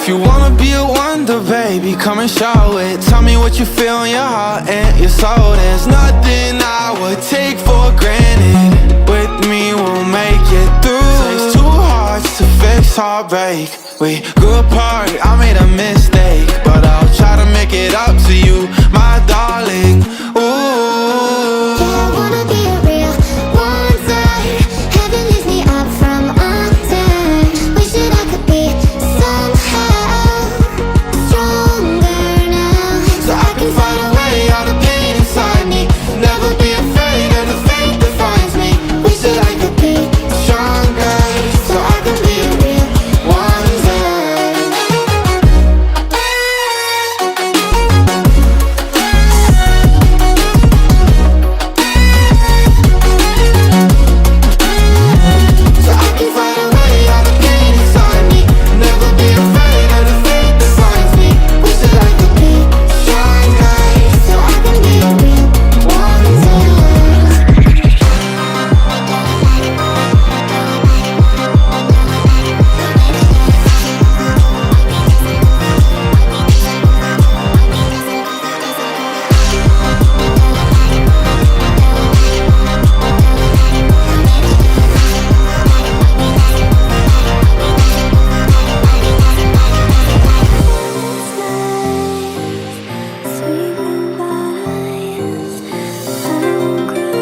If you wanna be a wonder, baby, come and show it. Tell me what you feel in your heart and your soul. There's nothing I would take for granted. With me, we'll make it through. Takes two hearts to fix heartbreak. We grew apart, I made a mistake, but I'll try to make it up to you, my darling. Ooh, yeah, I wanna be a real wonder. Heaven lifts me up from under. Wishing I could be somehow stronger now, so I can find a way out of pain inside me. Never be afraid of the fate that finds me. Wish that I could be stronger, so I can be a real wonder. So I can find a way out of pain inside me. Never be afraid of the fate that finds me. Wish that I could be stronger, so I can be a real wonder. Sweet goodbyes, I won't cry,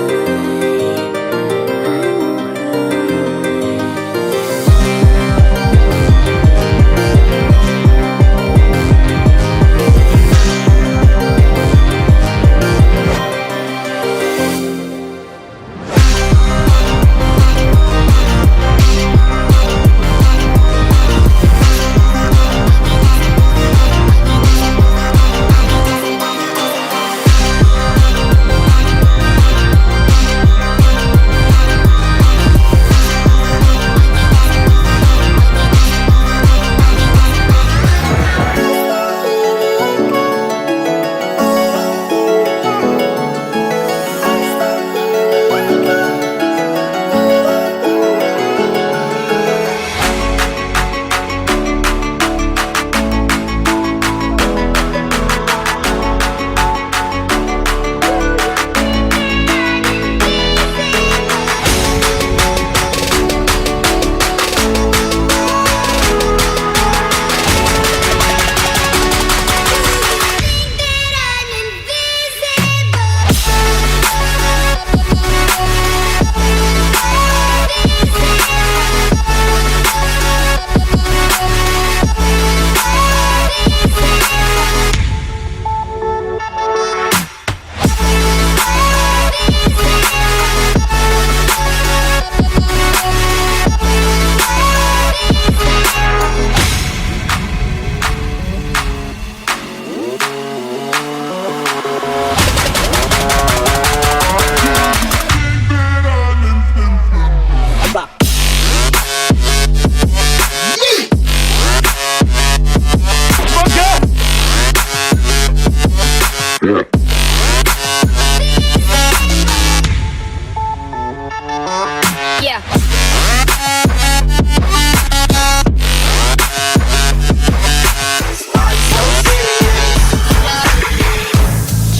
Yeah.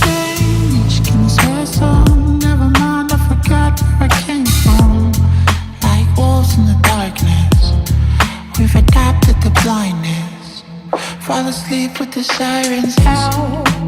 Change, can you say so? Never mind, I forgot where I came from. Like wolves in the darkness, we've adapted to blindness. Fall asleep with the sirens out.